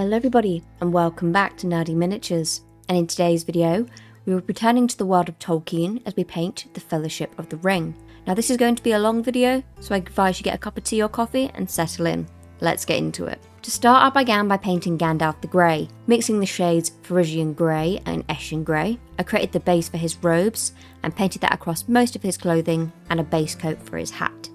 Hello everybody and welcome back to Nerdy Miniatures, and in today's video we will be returning to the world of Tolkien as we paint the Fellowship of the Ring. Now this is going to be a long video, so I advise you get a cup of tea or coffee and settle in. Let's get into it. To start, I began by painting Gandalf the Grey, mixing the shades Frisian Grey and Eshin Grey. I created the base for his robes and painted that across most of his clothing and a base coat for his hat.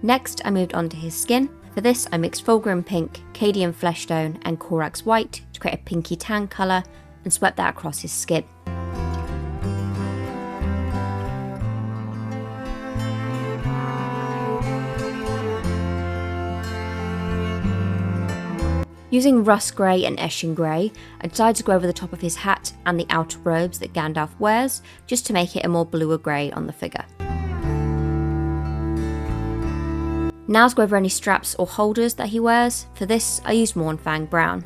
Next, I moved on to his skin. For this, I mixed Fulgrim Pink, Cadian Fleshstone and Corax White to create a pinky tan colour and swept that across his skin. Using Rust Grey and Eshin Grey, I decided to go over the top of his hat and the outer robes that Gandalf wears, just to make it a more bluer grey on the figure. Now to go over any straps or holders that he wears. For this, I used Mournfang Brown.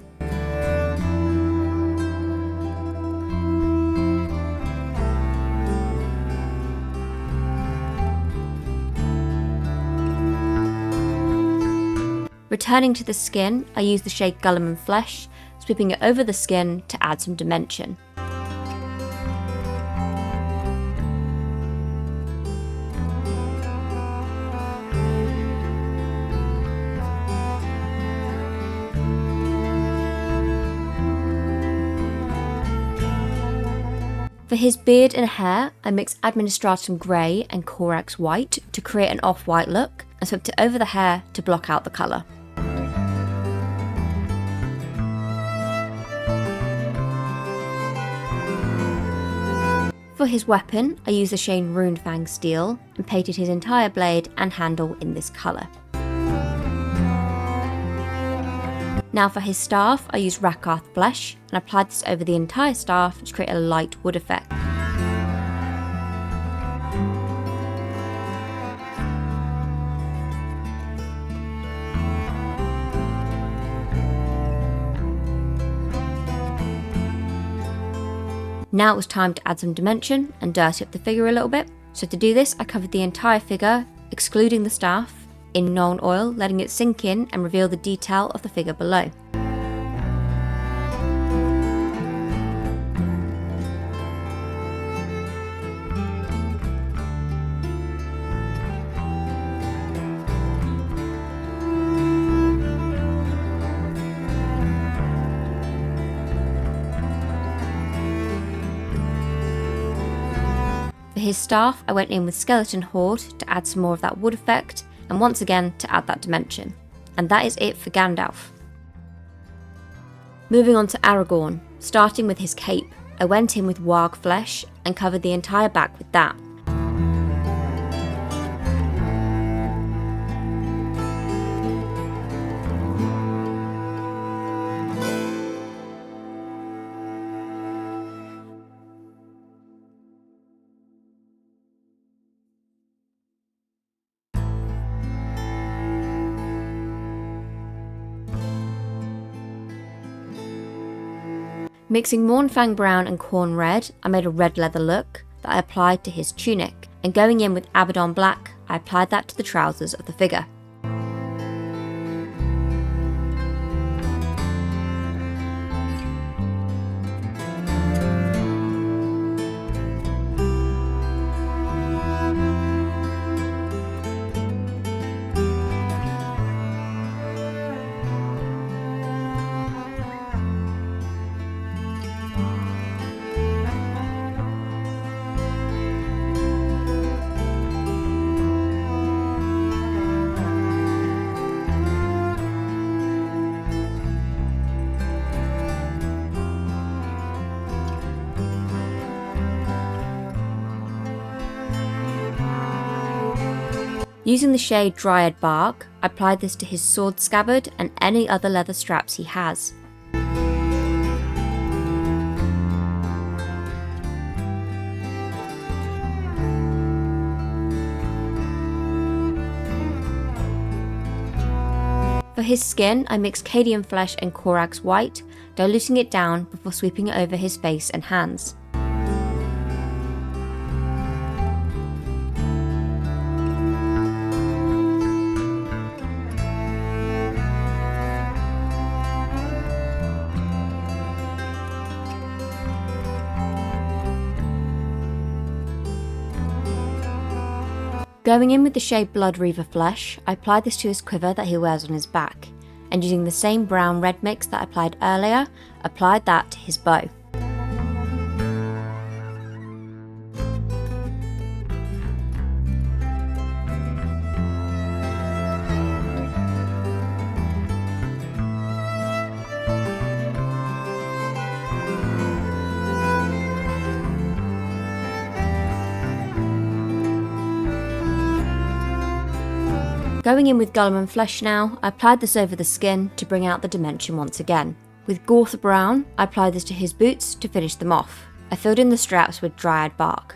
Returning to the skin, I used the shade Glamour Flesh, sweeping it over the skin to add some dimension. For his beard and hair, I mixed Administratum Grey and Corax White to create an off-white look, and swept it over the hair to block out the colour. For his weapon, I used the shade Runefang Steel and painted his entire blade and handle in this colour. Now for his staff, I used Rakarth Flesh and applied this over the entire staff to create a light wood effect. Now it was time to add some dimension and dirty up the figure a little bit. So to do this, I covered the entire figure, excluding the staff, in Nuln Oil, letting it sink in and reveal the detail of the figure below. For his staff, I went in with Skeleton Horde to add some more of that wood effect, and once again to add that dimension. And that is it for Gandalf. Moving on to Aragorn, starting with his cape, I went in with Warg Flesh and covered the entire back with that. Mixing Mournfang Brown and Khorne Red, I made a red leather look that I applied to his tunic, and going in with Abaddon Black, I applied that to the trousers of the figure. Using the shade Dryad Bark, I applied this to his sword scabbard and any other leather straps he has. For his skin, I mixed Cadian flesh and Korax white, diluting it down before sweeping it over his face and hands. Going in with the shade Blood Reaver Flesh, I applied this to his quiver that he wears on his back, and using the same brown red mix that I applied earlier, applied that to his bow. Going in with Glamour Flesh now, I applied this over the skin to bring out the dimension once again. With Gortha Brown, I applied this to his boots to finish them off. I filled in the straps with Dryad Bark.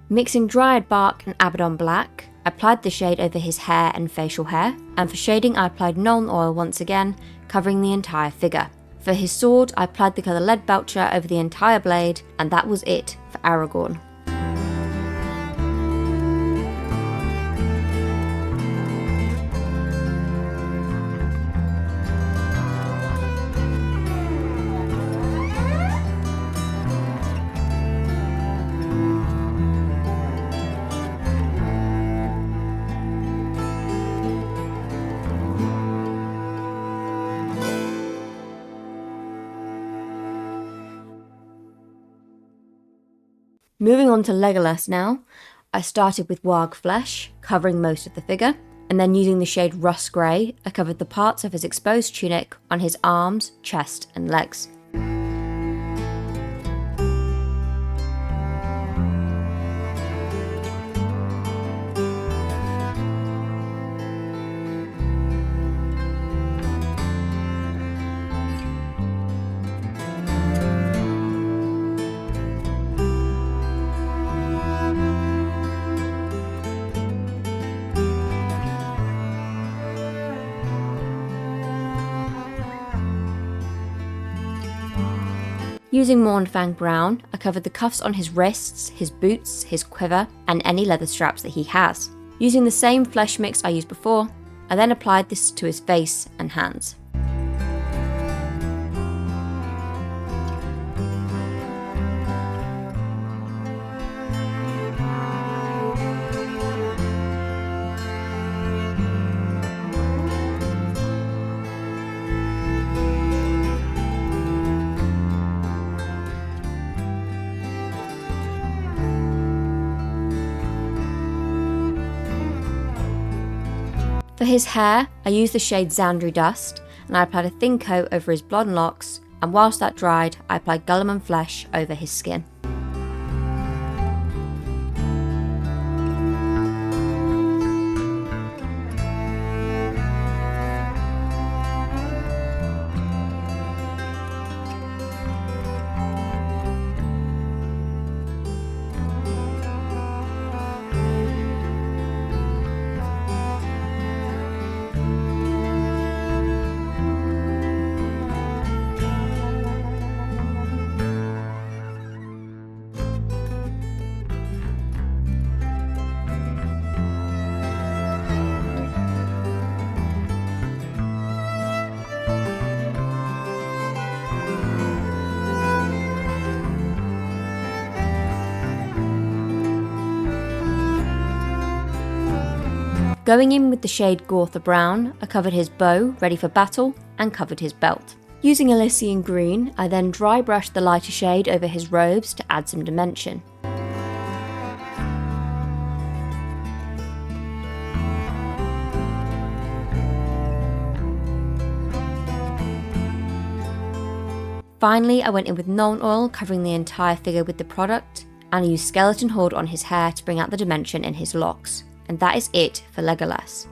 Mixing Dryad Bark and Abaddon Black, I applied the shade over his hair and facial hair, and for shading I applied Nuln Oil once again, covering the entire figure. For his sword, I applied the colour Lead Belcher over the entire blade, and that was it for Aragorn. Moving on to Legolas now, I started with Warg Flesh, covering most of the figure, and then using the shade Rust Grey, I covered the parts of his exposed tunic on his arms, chest and legs. Using Mournfang Brown, I covered the cuffs on his wrists, his boots, his quiver, and any leather straps that he has. Using the same flesh mix I used before, I then applied this to his face and hands. For his hair, I used the shade Xandri Dust, and I applied a thin coat over his blonde locks, and whilst that dried, I applied Gulliman Flesh over his skin. Going in with the shade Gortha Brown, I covered his bow, ready for battle, and covered his belt. Using Elysian Green, I then dry brushed the lighter shade over his robes to add some dimension. Finally, I went in with Nuln Oil, covering the entire figure with the product, and I used Skeleton Hoard on his hair to bring out the dimension in his locks. And that is it for Legolas.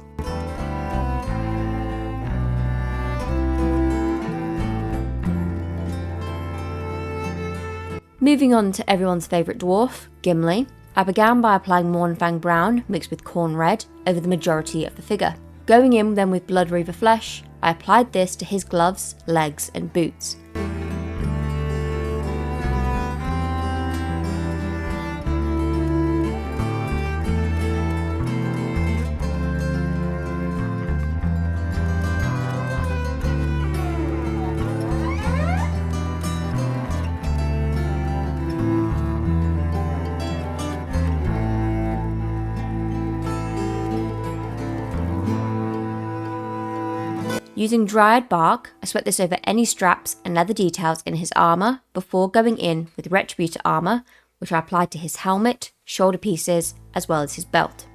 Moving on to everyone's favourite dwarf, Gimli, I began by applying Mournfang Brown mixed with Corn Red over the majority of the figure. Going in then with Blood Reaver Flesh, I applied this to his gloves, legs and boots. Using dried bark, I swept this over any straps and leather details in his armour before going in with Retributor armour, which I applied to his helmet, shoulder pieces, as well as his belt.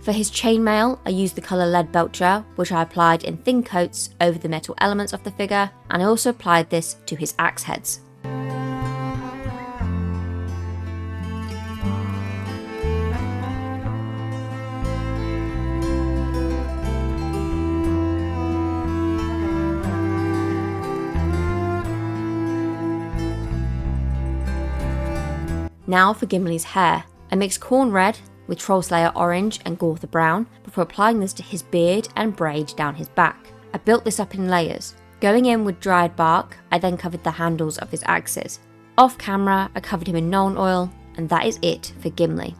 For his chainmail, I used the colour Lead Belcher, which I applied in thin coats over the metal elements of the figure, and I also applied this to his axe heads. Now for Gimli's hair. I mixed Corn Red with Trollslayer Orange and Gortha Brown before applying this to his beard and braid down his back. I built this up in layers. Going in with dried bark, I then covered the handles of his axes. Off camera, I covered him in Nuln Oil, and that is it for Gimli.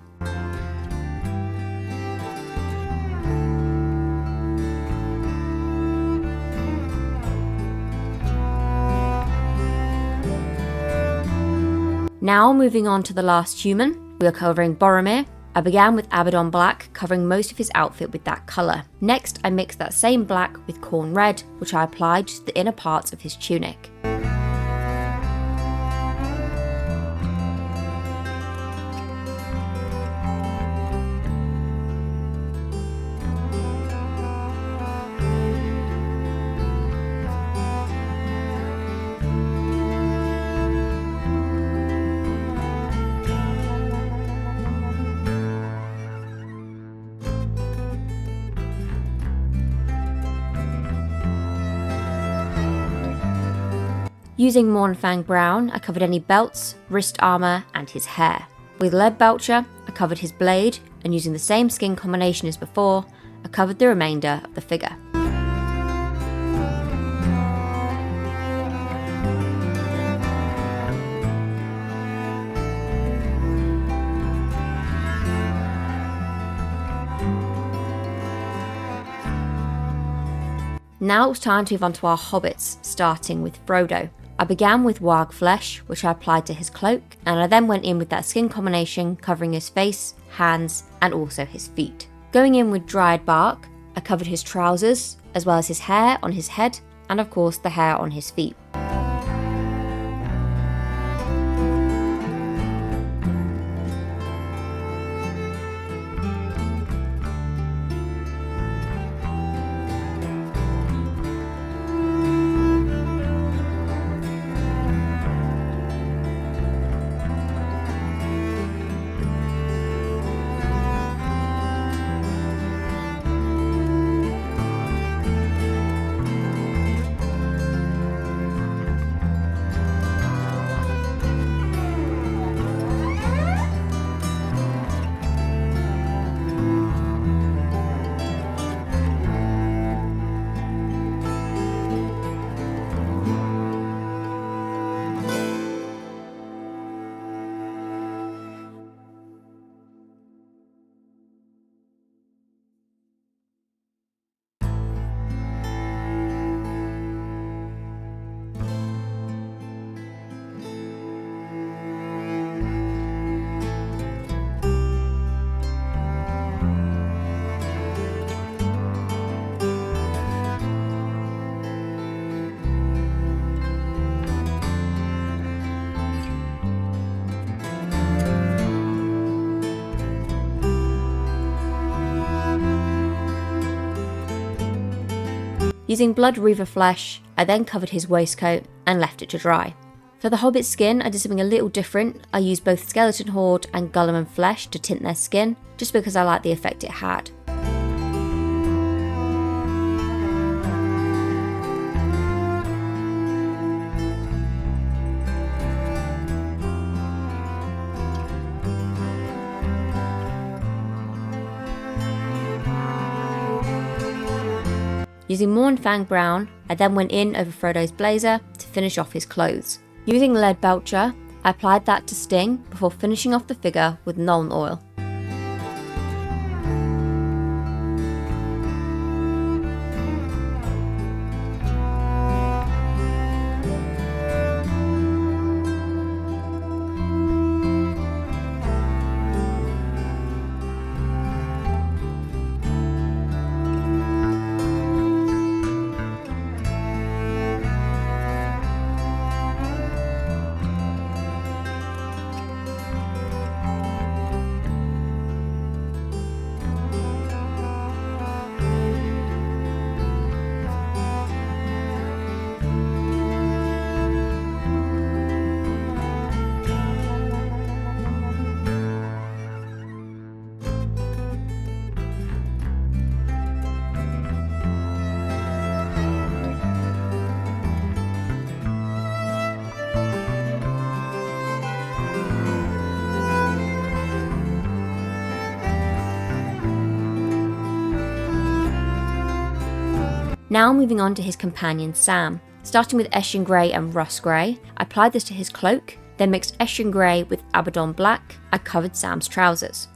Now moving on to the last human, we are covering Boromir. I began with Abaddon Black, covering most of his outfit with that colour. Next, I mixed that same black with Corn Red, which I applied to the inner parts of his tunic. Using Mournfang Brown, I covered any belts, wrist armour and his hair. With Lead Belcher, I covered his blade, and using the same skin combination as before, I covered the remainder of the figure. Now it was time to move on to our hobbits, starting with Frodo. I began with Warg Flesh, which I applied to his cloak, and I then went in with that skin combination covering his face, hands, and also his feet. Going in with dried bark, I covered his trousers, as well as his hair on his head, and of course the hair on his feet. Using blood reaver flesh, I then covered his waistcoat and left it to dry. For the hobbit's skin, I did something a little different. I used both skeleton horde and Gulliman flesh to tint their skin, just because I liked the effect it had. Using Mournfang Brown, I then went in over Frodo's blazer to finish off his clothes. Using Lead Belcher, I applied that to Sting before finishing off the figure with Nuln Oil. Now moving on to his companion Sam. Starting with Eshin Grey and Rust Grey, I applied this to his cloak, then mixed Eshin Grey with Abaddon Black. I covered Sam's trousers.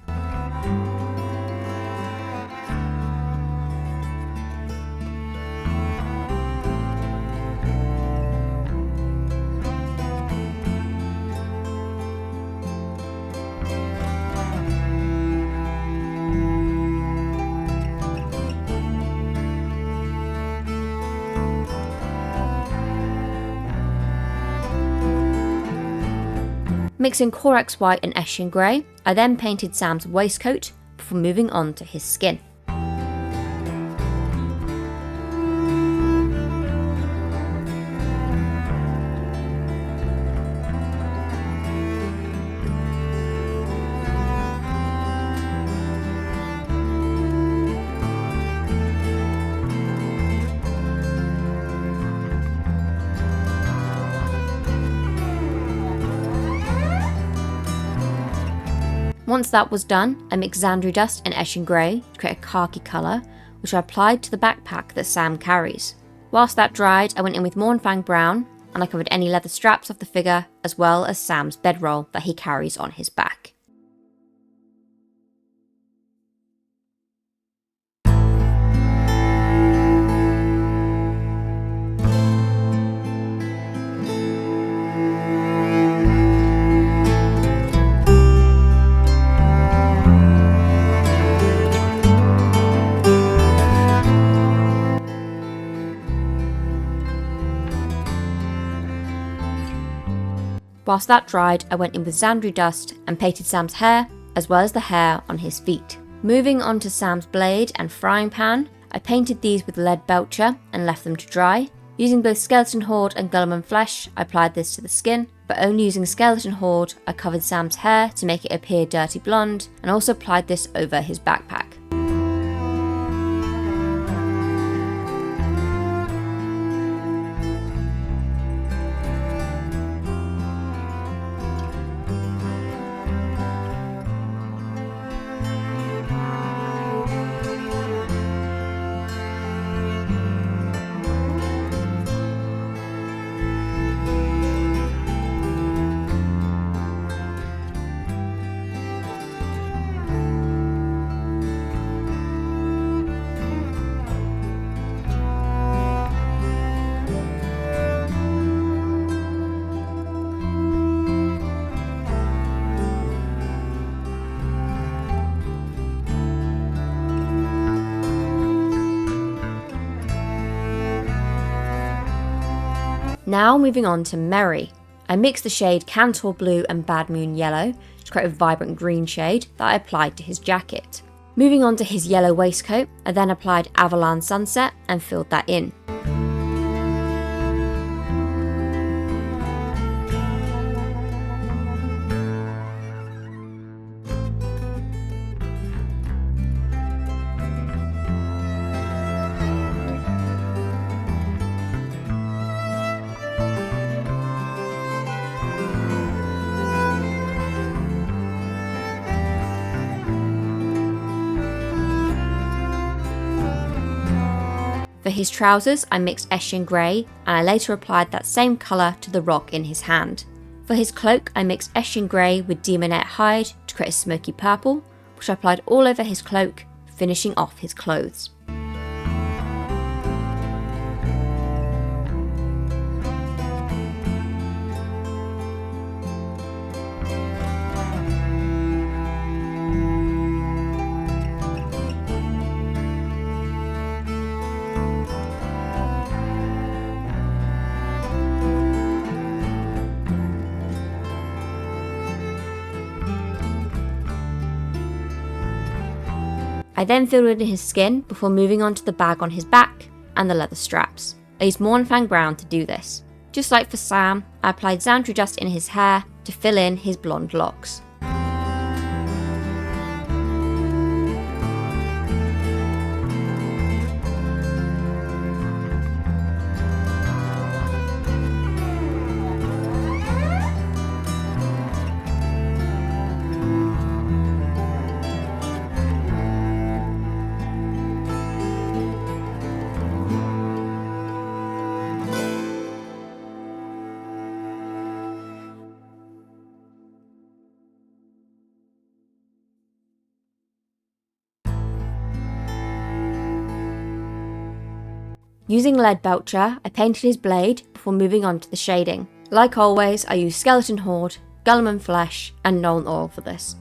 Mixing Corax White and Eshin Grey, I then painted Sam's waistcoat before moving on to his skin. Once that was done, I mixed Xandri Dust and Eshin Grey to create a khaki colour, which I applied to the backpack that Sam carries. Whilst that dried, I went in with Mournfang Brown, and I covered any leather straps off the figure, as well as Sam's bedroll that he carries on his back. Whilst that dried, I went in with Xandri Dust and painted Sam's hair, as well as the hair on his feet. Moving on to Sam's blade and frying pan, I painted these with Lead Belcher and left them to dry. Using both Skeleton Horde and Gulliman flesh, I applied this to the skin, but only using Skeleton Horde, I covered Sam's hair to make it appear dirty blonde, and also applied this over his backpack. Now moving on to Merry. I mixed the shade Cantor Blue and Bad Moon Yellow to create a vibrant green shade that I applied to his jacket. Moving on to his yellow waistcoat, I then applied Avalon Sunset and filled that in. For his trousers, I mixed Eshin Grey, and I later applied that same colour to the rock in his hand. For his cloak, I mixed Eshin Grey with Demonette Hide to create a smoky purple, which I applied all over his cloak, finishing off his clothes. I then filled in his skin before moving on to the bag on his back and the leather straps. I used Mornfang Brown to do this. Just like for Sam, I applied Xantry Dust in his hair to fill in his blonde locks. Using Leadbelcher, I painted his blade before moving on to the shading. Like always, I used Skeleton Horde, Gulliman Flesh and Nuln Oil for this.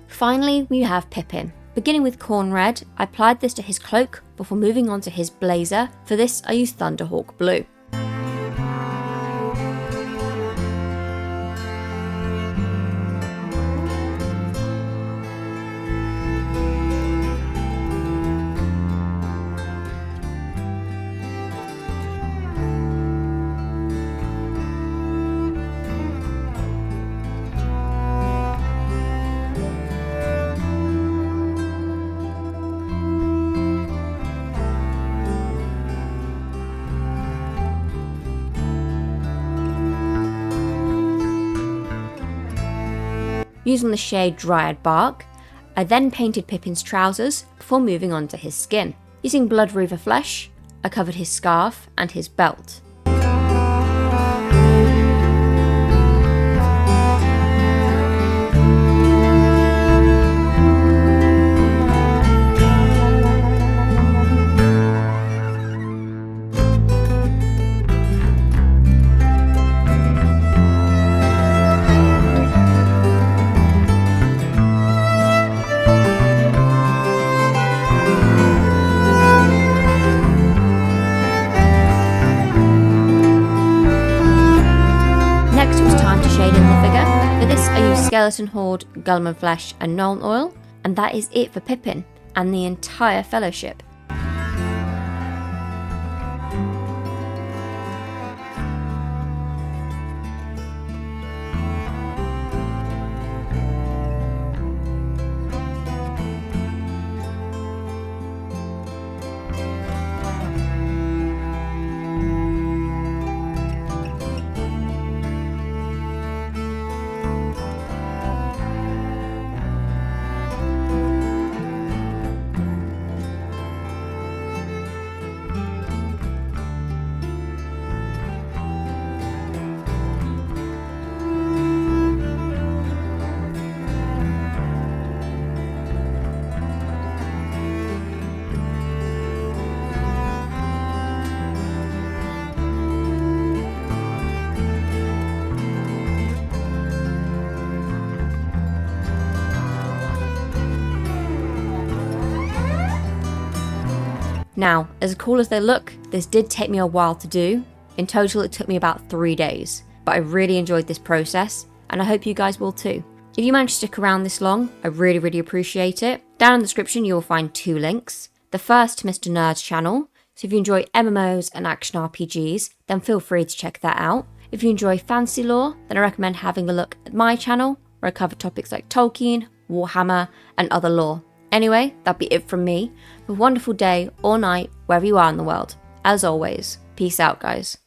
Finally, we have Pippin. Beginning with Corn Red, I applied this to his cloak before moving on to his blazer. For this, I used Thunderhawk Blue. Using the shade Dryad Bark, I then painted Pippin's trousers before moving on to his skin. Using Blood Reaver Flesh, I covered his scarf and his belt. Skeleton Horde, Gulliman Flesh and Nuln Oil, and that is it for Pippin and the entire Fellowship. Now, as cool as they look, this did take me a while to do. In total, it took me about 3 days, but I really enjoyed this process, and I hope you guys will too. If you managed to stick around this long, I really appreciate it. Down in the description, you will find 2 links. The first to Mr. Nerd's channel, so if you enjoy MMOs and action RPGs, then feel free to check that out. If you enjoy fantasy lore, then I recommend having a look at my channel, where I cover topics like Tolkien, Warhammer, and other lore. Anyway, that'll be it from me. Have a wonderful day or night, wherever you are in the world. As always, peace out, guys.